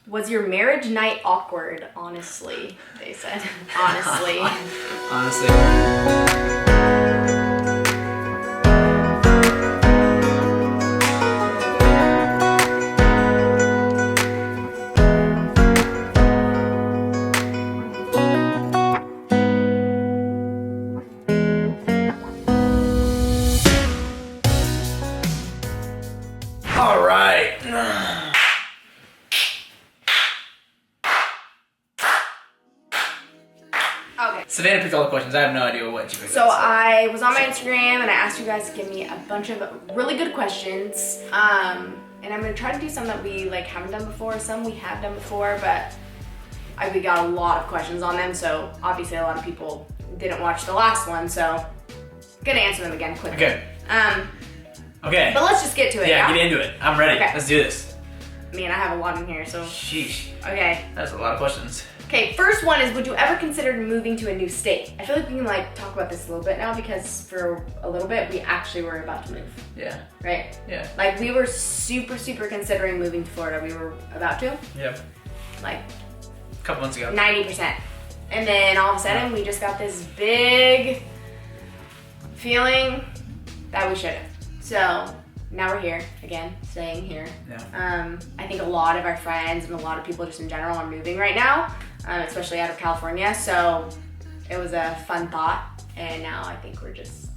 Was your marriage night awkward? Honestly, they said. Honestly. Honestly. All right. Okay. Savannah picked all the questions. I have no idea what you picked. So I was on my Instagram and I asked you guys to give me a bunch of really good questions. And I'm gonna try to do some that we like haven't done before, some we have done before, but we got a lot of questions on them. So obviously a lot of people didn't watch the last one, so I'm gonna answer them again quickly. Okay. Okay. But let's just get to it. Yeah, get into it. I'm ready. Okay. Let's do this. I mean, I have a lot in here, so. Sheesh. Okay. That's a lot of questions. Okay, first one is, would you ever consider moving to a new state? I feel like we can like talk about this a little bit now because for a little bit, we actually were about to move. Yeah. Right? Yeah. Like we were super considering moving to Florida. We were about to. Yep. Like. A couple months ago. 90%. And then all of a sudden, we just got this big feeling that we shouldn't. So now we're here again, staying here. Yeah. I think a lot of our friends and a lot of people just in general are moving right now, especially out of California. So it was a fun thought, and now I think we're just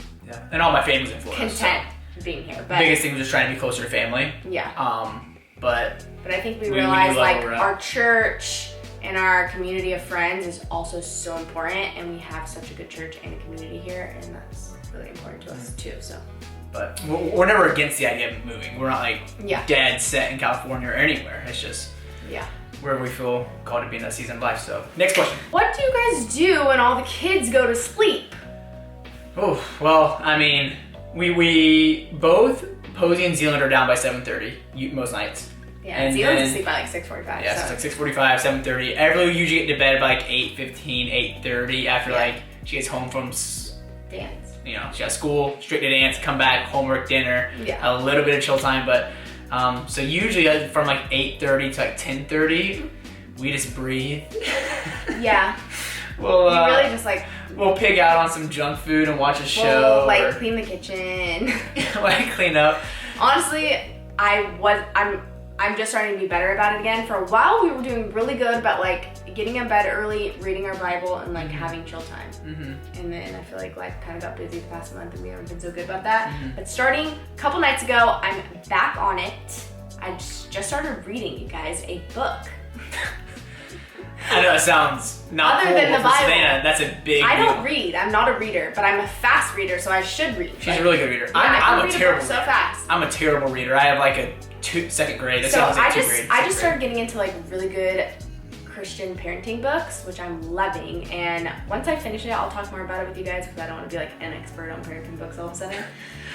And all my family's in Florida. content being here. But biggest thing was just trying to be closer to family. Yeah. But I think we we realized do love like where we're at. our church and our community of friends is also so important, and we have such a good church and a community here, and that's really important to us too. So. But we're never against the idea of moving. We're not like dead set in California or anywhere. It's just wherever we feel called to be in that season of life. So next question. What do you guys do when all the kids go to sleep? Oh, well, I mean, we both, Posey and Zealand are down by 7:30 most nights. Yeah, and Zealand's asleep by like 6:45. Yeah, so it's like 6:45, 7:30. Everybody usually get to bed by like 8:15, 8:30 after like she gets home from dance. You know, she has school, straight to dance, come back, homework, dinner, a little bit of chill time. But so usually from like 8:30 to like 10:30, we just breathe. Yeah. We'll really just like we'll pig out on some junk food and watch a show. Like clean the kitchen. Like clean up. Honestly, I'm just starting to be better about it again. For a while, we were doing really good about like getting in bed early, reading our Bible, and like having chill time. And then I feel like life kind of got busy the past month, and we haven't been so good about that. But starting a couple nights ago, I'm back on it. I just started reading, you guys, a book. I know it sounds not Other than the Bible. Savannah, that's a big I don't deal. read. I'm not a reader, but I'm a fast reader, so I should read. She's a really good reader. Yeah, I'm a terrible reader. reader. So fast. I'm a terrible reader. I have like a second grade. So I just started getting into like really good Christian parenting books, which I'm loving. And once I finish it, I'll talk more about it with you guys because I don't want to be like an expert on parenting books all of a sudden.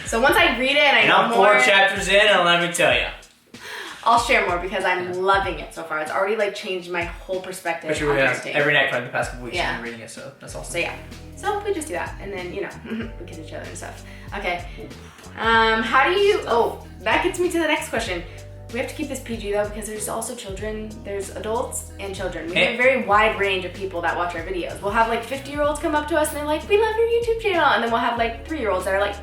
So once I read it and I know I'm more, 4 chapters in, and let me tell you, I'll share more because I'm loving it so far. It's already like changed my whole perspective. But you really have every night for the past couple weeks you've been reading it, so that's awesome. So yeah, so we just do that, and then we kiss each other and stuff. Okay, how do you? Oh, that gets me to the next question. We have to keep this PG though because there's also children, there's adults and children. We have a very wide range of people that watch our videos. We'll have like 50-year-olds come up to us and they're like, we love your YouTube channel. And then we'll have like 3-year-olds that are like,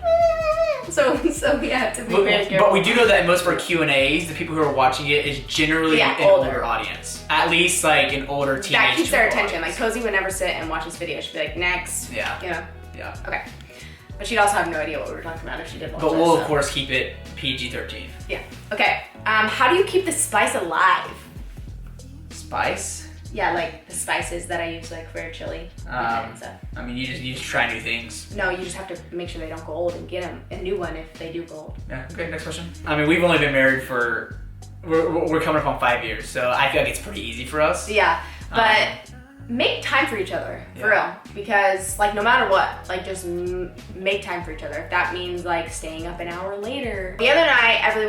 so we have to be very careful. But we do know that in most of our Q&As, the people who are watching it is generally an older audience. At least like an older teenage. That keeps their attention. Audience. Like Cozy would never sit and watch this video. She'd be like, next. Yeah. You know? Yeah. Okay. But she'd also have no idea what we were talking about if she did watch But we'll of course keep it PG-13. Yeah. Okay. How do you keep the spice alive? Spice? Yeah, like the spices that I use like for chili and stuff. I mean, you just try new things. No, you just have to make sure they don't go old and get them a new one if they do go old. Yeah. Okay. Next question. I mean, we've only been married for we're coming up on 5 years, so I feel like it's pretty easy for us. Yeah, but make time for each other, for real. Because like no matter what, like just make time for each other. If that means like staying up an hour later. The other night, Everly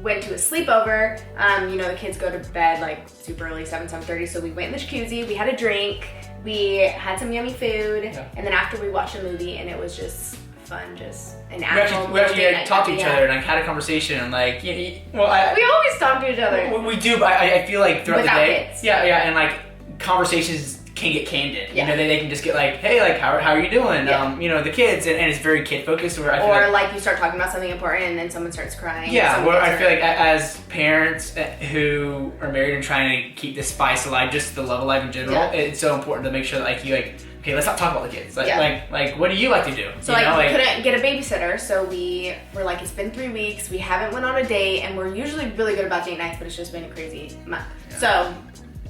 went to a sleepover. You know, the kids go to bed like super early, 7:30. So we went in the jacuzzi, we had a drink, we had some yummy food, and then after we watched a movie, and it was just fun, just an We at-home actually talk to each other and like had a conversation and like, we always talk to each other. We do, but I feel like throughout Without the day, kids. yeah, and like conversations can get candid. Yeah. You know, they can just get like, hey, like how are you doing? Yeah. You know, the kids, and it's very kid focused. Where I feel or like you start talking about something important and then someone starts crying. Yeah, where I feel like as parents who are married and trying to keep the spice alive, just the love alive in general, it's so important to make sure that like you like, okay, let's not talk about the kids. Like what do you like to do? So we couldn't get a babysitter, so we were like, it's been 3 weeks, we haven't went on a date, and we're usually really good about date nights, but it's just been a crazy month. Yeah. So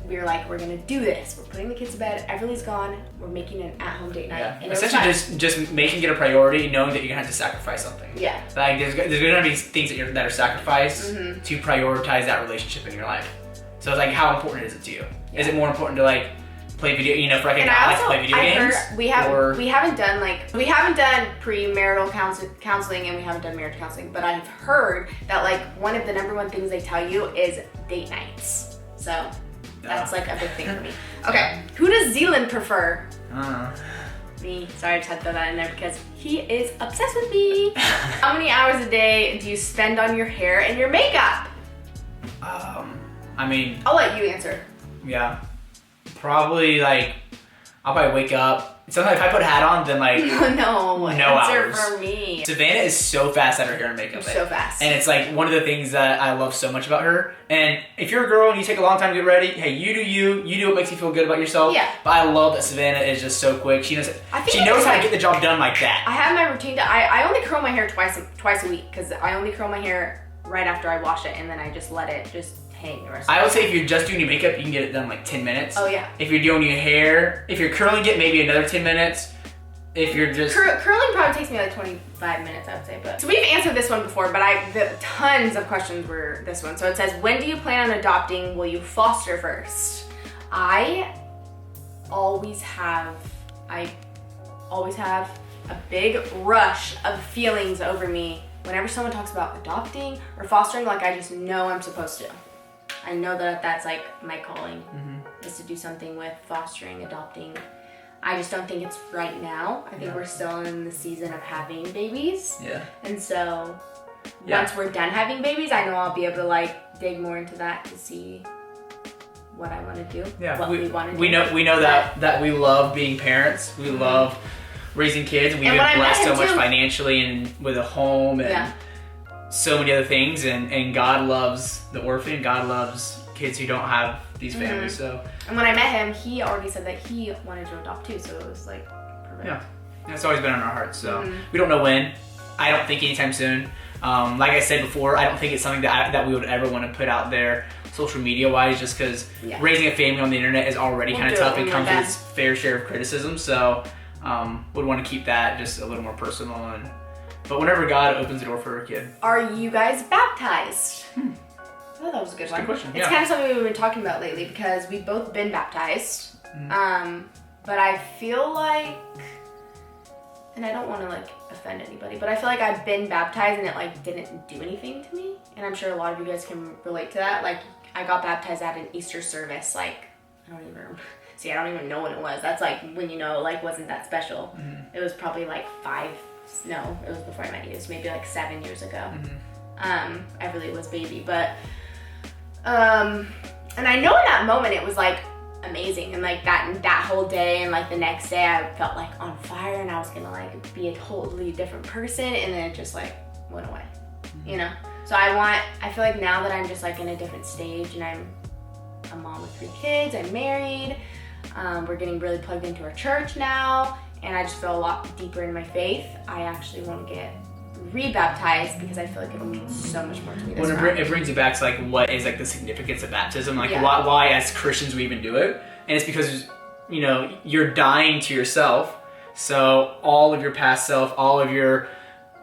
we were like, we're gonna do this. We're putting the kids to bed, Everly's gone, we're making an at-home date night. Yeah. And essentially just making it a priority, knowing that you're gonna have to sacrifice something. Yeah. Like there's gonna be things that are sacrificed to prioritize that relationship in your life. So it's like, how important is it to you? Yeah. Is it more important to like play video, you know, for like a guy to play video games? We haven't done premarital counseling and we haven't done marriage counseling, but I've heard that like one of the number one things they tell you is date nights. So that's like a big thing for me. Okay, who does Zealand prefer? Me. Sorry, I just had to throw that in there because he is obsessed with me. How many hours a day do you spend on your hair and your makeup? I mean, I'll let you answer. Yeah. Probably like, I'll probably wake up. Sometimes if I put a hat on, then like no hours for me. Savannah is so fast at her hair and makeup. So fast. And it's like one of the things that I love so much about her. And if you're a girl and you take a long time to get ready, hey, you do what makes you feel good about yourself. Yeah. But I love that Savannah is just so quick. She knows how to get the job done like that. I have my routine. I only curl my hair twice a week because I only curl my hair right after I wash it and then I just let it just hang the rest of I would say if you're just doing your makeup, you can get it done in like 10 minutes. Oh yeah. If you're doing your hair, if you're curling it, maybe another 10 minutes. If you're just curling probably takes me like 25 minutes, I would say. But so we've answered this one before, but the tons of questions were this one. So it says, when do you plan on adopting? Will you foster first? I always have a big rush of feelings over me whenever someone talks about adopting or fostering. Like I just know I'm supposed to. I know that that's like my calling is to do something with fostering, adopting. I just don't think it's right now. I think we're still in the season of having babies. Yeah. And so once we're done having babies, I know I'll be able to like dig more into that to see what I want to do. Yeah. What we want to do. We know that we love being parents. We love raising kids. We've been blessed so much financially and with a home and so many other things. And God loves the orphan. God loves kids who don't have these families. So. And when I met him, he already said that he wanted to adopt too. So it was like perfect. Yeah. It's always been on our hearts. So we don't know when. I don't think anytime soon. Like I said before, I don't think it's something that we would ever want to put out there social media wise, just because raising a family on the internet is already kind of tough and comes with its fair share of criticism. So would want to keep that just a little more personal. But whenever God opens the door for a kid. Are you guys baptized? Oh, that was a good one. Good question. It's kind of something we've been talking about lately because we've both been baptized. But I feel like, and I don't want to like offend anybody, but I feel like I've been baptized and it like didn't do anything to me. And I'm sure a lot of you guys can relate to that. Like I got baptized at an Easter service. Like I don't even know when it was. That's like when like wasn't that special. It was probably like it was before I met you. It was maybe like 7 years ago. I really was baby, but and I know in that moment it was like amazing, and like that whole day and like the next day I felt like on fire and I was gonna like be a totally different person, and then it just like went away, so I feel like now that I'm just like in a different stage and I'm a mom with 3 kids, I'm married, we're getting really plugged into our church now, and I just feel a lot deeper in my faith. I actually want to get rebaptized because I feel like it'll mean so much more to me. It brings you back to like what is like the significance of baptism, like why as Christians we even do it, and it's because you're dying to yourself. So all of your past self, all of your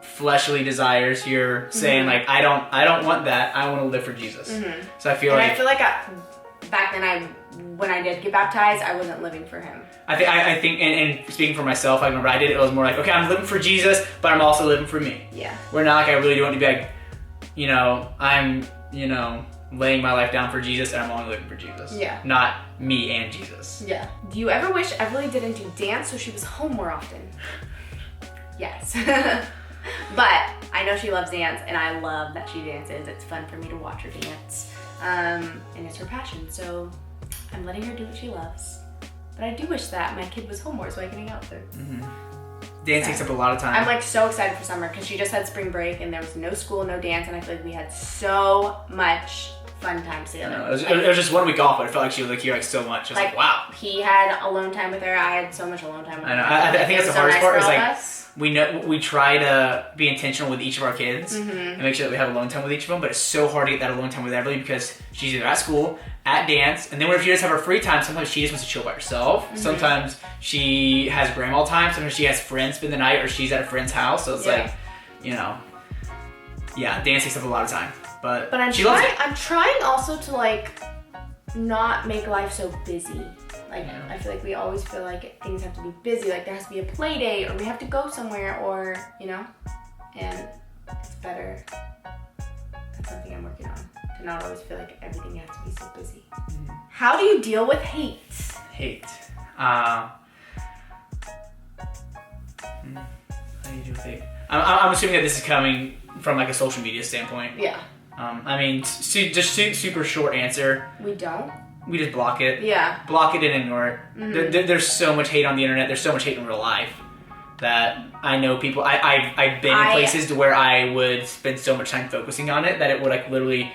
fleshly desires, you're saying like I don't want that. I want to live for Jesus. So I feel like back then when I did get baptized, I wasn't living for him. I think, and speaking for myself, I remember I did it was more like, okay, I'm living for Jesus, but I'm also living for me. Yeah. Where not like I really do want to be like, I'm, laying my life down for Jesus and I'm only living for Jesus. Yeah. Not me and Jesus. Yeah. Do you ever wish Everly didn't do dance so she was home more often? Yes. But I know she loves dance, and I love that she dances. It's fun for me to watch her dance. And it's her passion, so I'm letting her do what she loves. But I do wish that my kid was home more so I can hang out with her. Dance takes up a lot of time. I'm like so excited for summer because she just had spring break and there was no school, no dance, and I feel like we had so much fun times together. It was just 1 week off, but it felt like she was like here like so much. I was like, wow. He had alone time with her. I had so much alone time with her. I know. I think that's the hardest part is like we try to be intentional with each of our kids and make sure that we have alone time with each of them, but it's so hard to get that alone time with Everly because she's either at school, at dance, and then when she does have her free time, sometimes she just wants to chill by herself. Sometimes she has grandma time. Sometimes she has friends spend the night, or she's at a friend's house. So it's like, you know, dance takes up a lot of time. But I'm trying also to like not make life so busy. Like I feel like we always feel like things have to be busy. Like there has to be a play date, or we have to go somewhere, or you know, and it's better. That's something I'm working on. To not always feel like everything has to be so busy. How do you deal with hate? How do you deal with hate? I'm assuming that this is coming from like a social media standpoint. Yeah. I mean, just super short answer. We don't. We just block it. Yeah. Block it and ignore it. There's so much hate on the internet. There's so much hate in real life that I know people. I've been in places to where I would spend so much time focusing on it that it would like literally,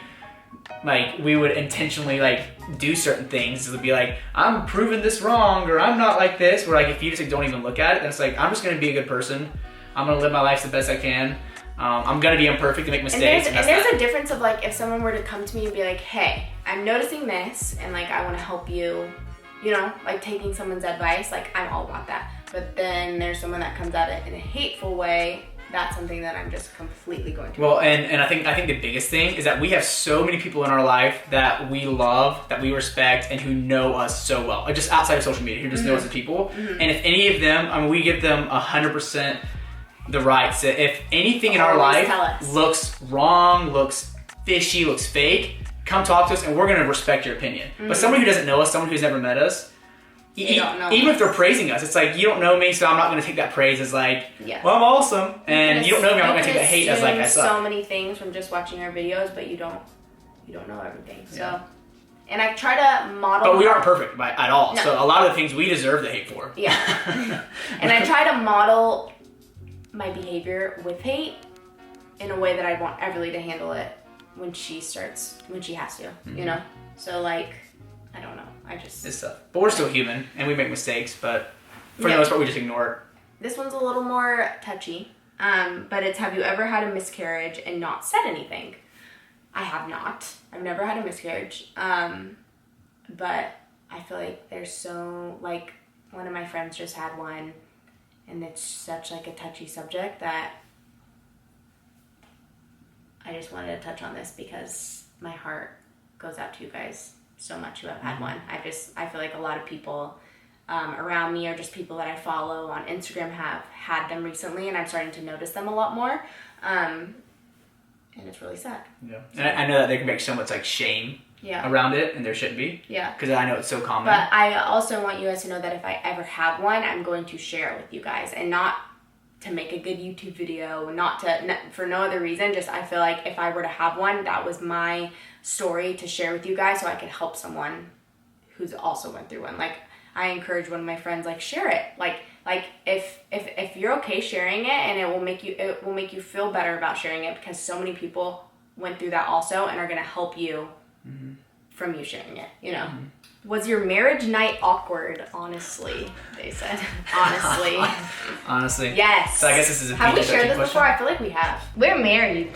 like we would intentionally like do certain things. It would be like, I'm proving this wrong, or I'm not like this. Where like if you just like don't even look at it, then it's like I'm just gonna be a good person. I'm gonna live my life the best I can. I'm gonna be imperfect and make mistakes. And there's a difference of like if someone were to come to me and be like, hey, I'm noticing this and like I want to help you, you know, like taking someone's advice, like I'm all about that. But then there's someone that comes at it in a hateful way. That's something that I'm just completely going to. Well, and I think the biggest thing is that we have so many people in our life that we love, that we respect, and who know us so well, just outside of social media, who just know us as people. And if any of them, I mean, we give them 100% the rights that if anything in our life looks wrong, looks fishy, looks fake, come talk to us and we're gonna respect your opinion. But someone who doesn't know us, someone who's never met us, even if they're praising us, it's like, you don't know me, so I'm not gonna take that praise as like, well, I'm awesome. And you don't know me, I'm not gonna take that hate as like, I suck. So many things from just watching our videos, but you don't know everything. So, and I try to model. But we aren't perfect at all. No. So a lot of the things we deserve the hate for. Yeah. And I try to model my behavior with hate in a way that I want Everly to handle it when she has to, you know? So like, I don't know, it's tough. But we're still human and we make mistakes, but for the most part we just ignore it. This one's a little more touchy, but it's, have you ever had a miscarriage and not said anything? I have not. I've never had a miscarriage, but I feel like there's so, like, one of my friends just had one, and it's such like a touchy subject that I just wanted to touch on this because my heart goes out to you guys so much who have had one. I feel like a lot of people around me or just people that I follow on Instagram have had them recently, and I'm starting to notice them a lot more. And it's really sad. Yeah. And I know that there can be so much like shame around it, and there shouldn't be. Yeah. Because I know it's so common. But I also want you guys to know that if I ever have one, I'm going to share it with you guys, and not to make a good YouTube video, for no other reason. Just I feel like if I were to have one, that was my story to share with you guys, so I could help someone who's also went through one. Like, I encourage one of my friends, like, share it. Like if you're okay sharing it, and it will make you feel better about sharing it, because so many people went through that also and are gonna help you from you sharing it, you know. Was your marriage night awkward? Honestly, they said. Honestly. Honestly. Yes. So I guess this is a Have we shared this before? I feel like we have. We're married.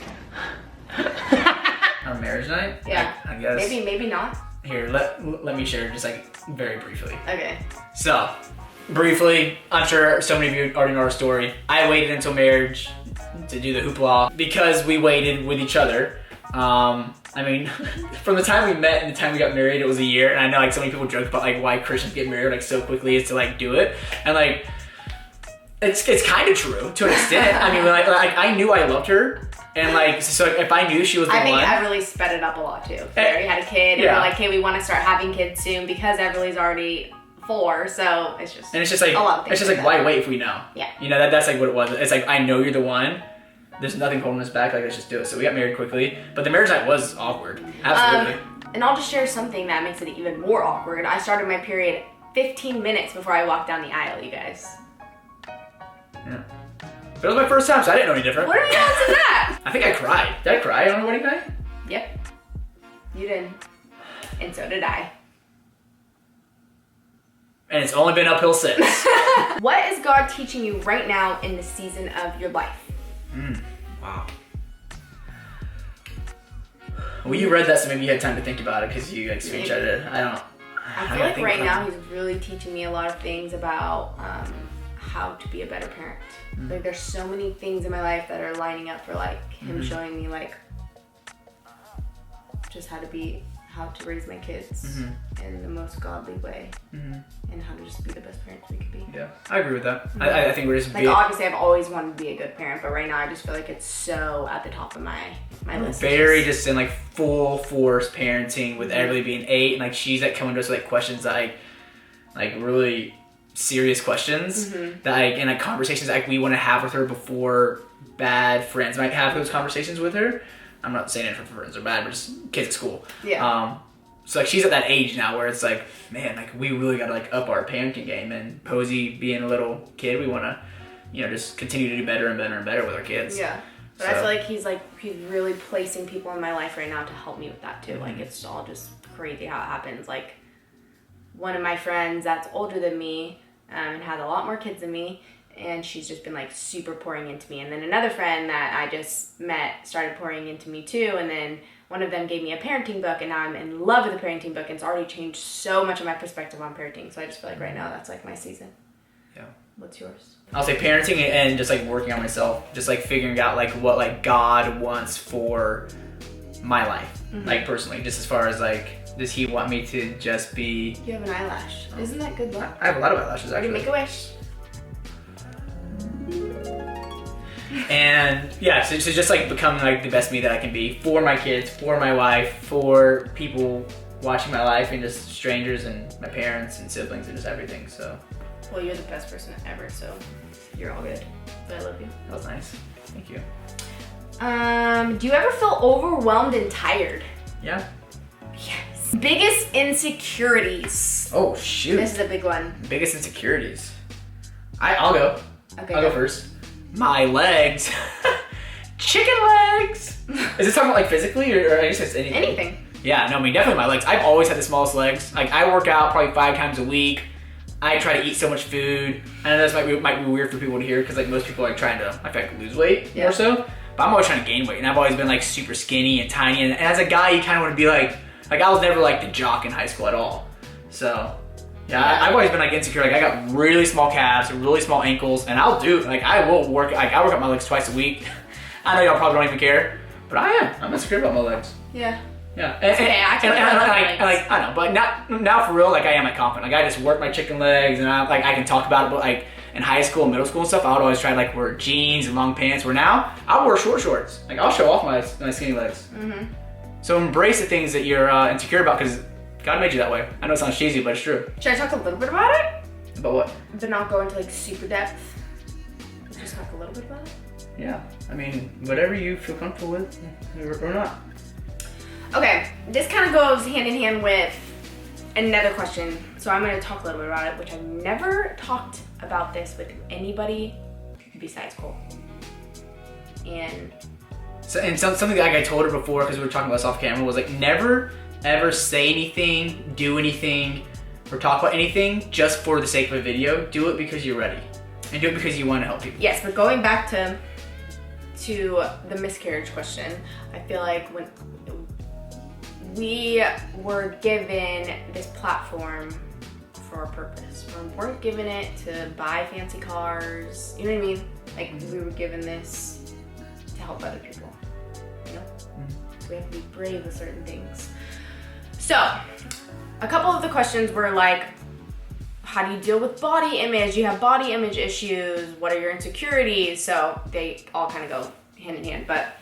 Our marriage night? Yeah. I guess. Maybe not. Here, let me share just like very briefly. Okay. So, briefly, I'm sure so many of you already know our story. I waited until marriage to do the hoopla because we waited with each other. I mean, from the time we met and the time we got married, it was a year. And I know like so many people joke about like why Christians get married like so quickly is to like do it. And like, it's kind of true to an extent. I mean, like I knew I loved her. And like, so if I knew she was the one. I think Everly sped it up a lot too. We already had a kid, and we're like, hey, we want to start having kids soon because Everly's already 4, so it's just like a lot of things. It's just like why wait if we know? Yeah. You know that's like what it was. It's like I know you're the one. There's nothing holding us back. Like let's just do it. So we got married quickly, but the marriage night was awkward. Absolutely. And I'll just share something that makes it even more awkward. I started my period 15 minutes before I walked down the aisle, you guys. Yeah. But it was my first time, so I didn't know any different. What are your thoughts on that? I think I cried. Did I cry on the wedding night? Yep. You did. And so did I. And it's only been uphill since. What is God teaching you right now in the season of your life? Wow. Well, you read that, so maybe you had time to think about it because you like screenshotted it. I feel like right now he's really teaching me a lot of things about how to be a better parent. Like there's so many things in my life that are lining up for like him showing me like just how to raise my kids in the most godly way and how to just be the best parents we could be. Yeah, I agree with that. I think we're just like obviously I've always wanted to be a good parent, but right now I just feel like it's so at the top of my list. Very just in like full force parenting with everybody being 8 and like she's like coming to us with like questions that like really serious questions that like and like conversations like we want to have with her before bad friends might have those conversations with her. I'm not saying it for friends are bad, but just kids at school. Yeah. So like she's at that age now where it's like, man, like we really gotta like up our parenting game. And Posey being a little kid, we wanna, just continue to do better and better and better with our kids. Yeah. But I feel like he's really placing people in my life right now to help me with that too. Like it's all just crazy how it happens. Like one of my friends that's older than me and has a lot more kids than me, and she's just been like super pouring into me. And then another friend that I just met started pouring into me too. And then one of them gave me a parenting book, and now I'm in love with the parenting book. And it's already changed so much of my perspective on parenting. So I just feel like right now that's like my season. Yeah. What's yours? I'll say parenting and just like working on myself, just like figuring out like what like God wants for my life, like personally, just as far as like, does he want me to just be... You have an eyelash. Isn't that good luck? I have a lot of eyelashes actually. Make a wish. And yeah, so just like becoming like the best me that I can be for my kids, for my wife, for people watching my life, and just strangers and my parents and siblings and just everything. So well, you're the best person ever, so you're all good. But I love you. That was nice. Thank you. Do you ever feel overwhelmed and tired? Yeah. Yes. Biggest insecurities. Oh shoot. This is a big one. Biggest insecurities. I'll go. Okay. I'll go first. My legs. Chicken legs. Is this talking about like physically or I guess it's anything? Anything. Yeah, no, I mean definitely my legs. I've always had the smallest legs. Like I work out probably 5 times a week. I try to eat so much food. I know this might be weird for people to hear because like most people are trying to I feel like lose weight more so. But I'm always trying to gain weight, and I've always been like super skinny and tiny. And as a guy, you kind of want to be like I was never like the jock in high school at all. So yeah, I've always been like insecure. Like I got really small calves, really small ankles, and I will work. Like I work out my legs twice a week. I know y'all probably don't even care, but I'm insecure about my legs. Yeah. Yeah. I know, but now for real, like I am like confident. Like I just work my chicken legs, and I can talk about it. But like in high school, middle school, and stuff, I would always try to like wear jeans and long pants. Where now I wear short shorts. Like I'll show off my skinny legs. So embrace the things that you're insecure about because God made you that way. I know it sounds cheesy, but it's true. Should I talk a little bit about it? About what? But not go into like super depth. Just talk a little bit about it? Yeah. I mean, whatever you feel comfortable with or not. Okay. This kind of goes hand in hand with another question. So I'm going to talk a little bit about it, which I've never talked about this with anybody besides Cole. And something that like I told her before because we were talking about this off camera was like never ever say anything, do anything, or talk about anything just for the sake of a video. Do it because you're ready. And do it because you want to help people. Yes, but going back to the miscarriage question, I feel like when we were given this platform for a purpose. We weren't given it to buy fancy cars. You know what I mean? Like we were given this to help other people. You know? So we have to be brave with certain things. So, a couple of the questions were like, how do you deal with body image? Do you have body image issues? What are your insecurities? So they all kind of go hand in hand. But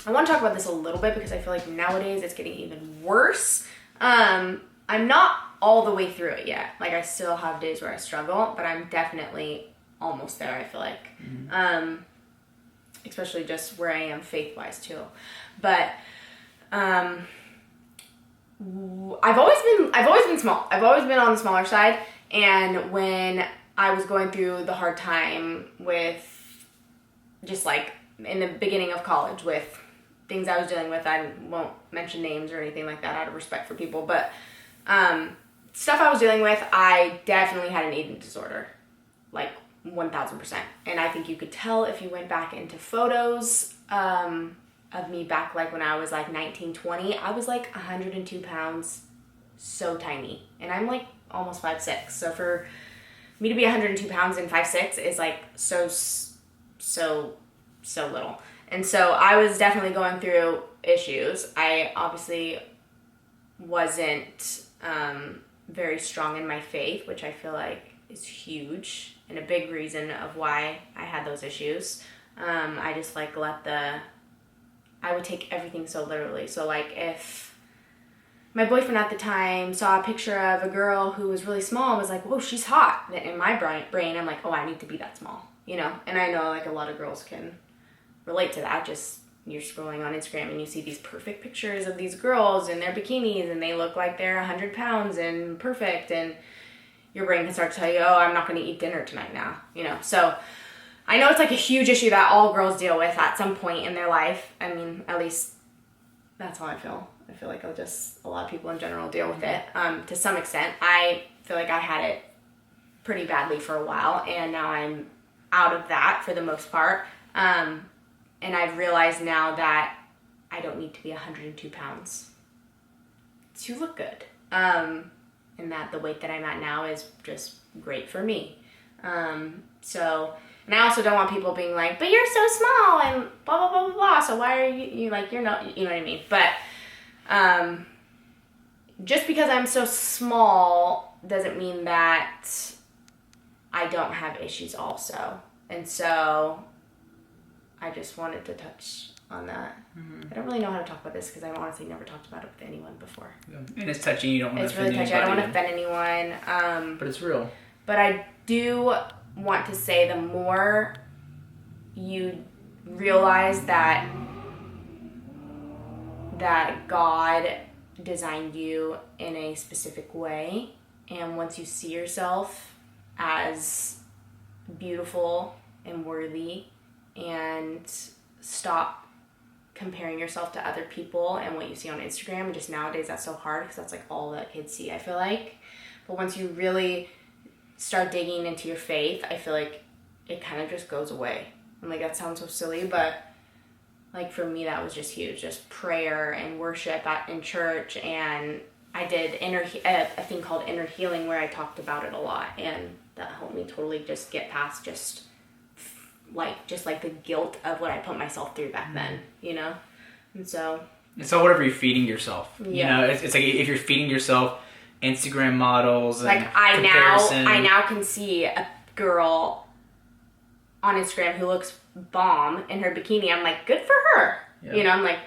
I want to talk about this a little bit because I feel like nowadays it's getting even worse. I'm not all the way through it yet. Like, I still have days where I struggle, but I'm definitely almost there, I feel like. Especially just where I am faith-wise too. But I've always been small. I've always been on the smaller side. And when I was going through the hard time with just like in the beginning of college with things I was dealing with, I won't mention names or anything like that out of respect for people, but stuff I was dealing with, I definitely had an eating disorder, like 1000%. And I think you could tell if you went back into photos of me back like when I was like 19, 20, I was like 102 pounds, so tiny. And I'm like almost 5'6". So for me to be 102 pounds and 5'6" is like so little. And so I was definitely going through issues. I obviously wasn't very strong in my faith, which I feel like is huge and a big reason of why I had those issues. I just like I would take everything so literally. So like if my boyfriend at the time saw a picture of a girl who was really small and was like, whoa, she's hot. Then in my brain, I'm like, oh, I need to be that small, you know? And I know like a lot of girls can relate to that. Just you're scrolling on Instagram and you see these perfect pictures of these girls in their bikinis and they look like they're 100 pounds and perfect, and your brain can start to tell you, oh, I'm not going to eat dinner tonight now, you know? So I know it's like a huge issue that all girls deal with at some point in their life. I mean, at least that's how I feel. I feel like a lot of people in general deal with it to some extent. I feel like I had it pretty badly for a while, and now I'm out of that for the most part. And I've realized now that I don't need to be 102 pounds to look good. And that the weight that I'm at now is just great for me. So, and I also don't want people being like, but you're so small and blah, blah, blah, blah, blah. So why are you like, you're not, you know what I mean? But just because I'm so small doesn't mean that I don't have issues also. And so I just wanted to touch on that. I don't really know how to talk about this because I've honestly never talked about it with anyone before. Yeah. And it's touchy. You don't want to offend anyone. It's really touchy. I don't want to offend anyone. But it's real. But I do want to say the more you realize that God designed you in a specific way, and once you see yourself as beautiful and worthy and stop comparing yourself to other people and what you see on Instagram. And just nowadays that's so hard because that's like all that kids see, I feel like. But once you really start digging into your faith, I feel like it kind of just goes away. And like that sounds so silly, but like for me that was just huge. Just prayer and worship in church, and I did a thing called inner healing where I talked about it a lot, and that helped me totally just get past just like the guilt of what I put myself through back then, you know? And so whatever you're feeding yourself, you know, it's like if you're feeding yourself Instagram models, like and I now can see a girl on Instagram who looks bomb in her bikini. I'm like, good for her. Yeah. You know, I'm like,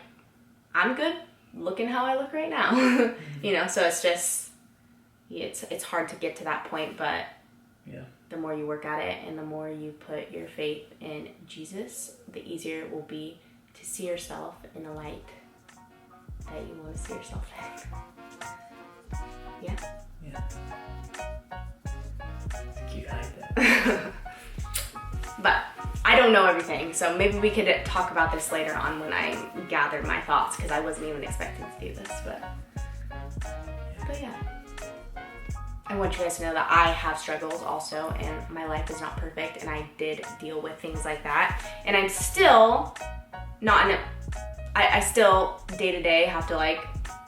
I'm good looking how I look right now. You know, so it's just, it's hard to get to that point, but the more you work at it and the more you put your faith in Jesus, the easier it will be to see yourself in the light that you want to see yourself in. Yeah? Yeah. Cute, I like that. But I don't know everything, so maybe we could talk about this later on when I gather my thoughts, because I wasn't even expecting to do this, but yeah. I want you guys to know that I have struggles also, and my life is not perfect, and I did deal with things like that, and I'm still not in it. I still day to day have to like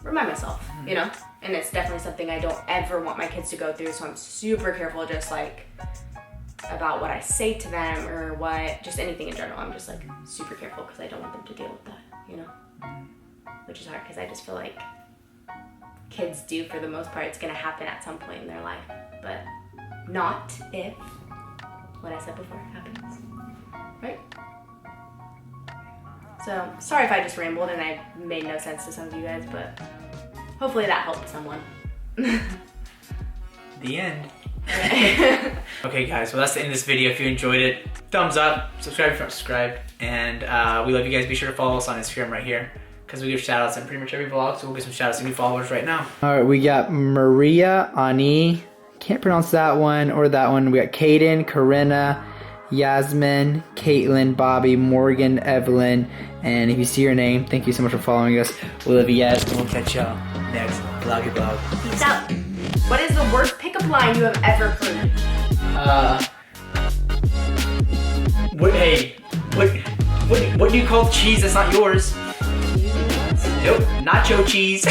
remind myself, you know, and it's definitely something I don't ever want my kids to go through, so I'm super careful just like about what I say to them or just anything in general. I'm just like super careful because I don't want them to deal with that, you know, which is hard because I just feel like kids do, for the most part, it's gonna happen at some point in their life, but not if what I said before happens, right? So sorry if I just rambled and I made no sense to some of you guys, but hopefully that helped someone. The end. Okay guys, well that's the end of this video. If you enjoyed it, thumbs up, subscribe if you're not subscribed, and we love you guys. Be sure to follow us on Instagram right here, because we give shout outs in pretty much every vlog, so we'll get some shout outs to new followers right now. Alright, we got Maria, Ani, can't pronounce that one or that one. We got Kaden, Corinna, Yasmin, Caitlin, Bobby, Morgan, Evelyn, and if you see your name, thank you so much for following us. We love you guys, and we'll catch y'all next vloggy vlog. Peace out. What is the worst pickup line you have ever heard? What do you call cheese that's not yours? Nope, nacho cheese.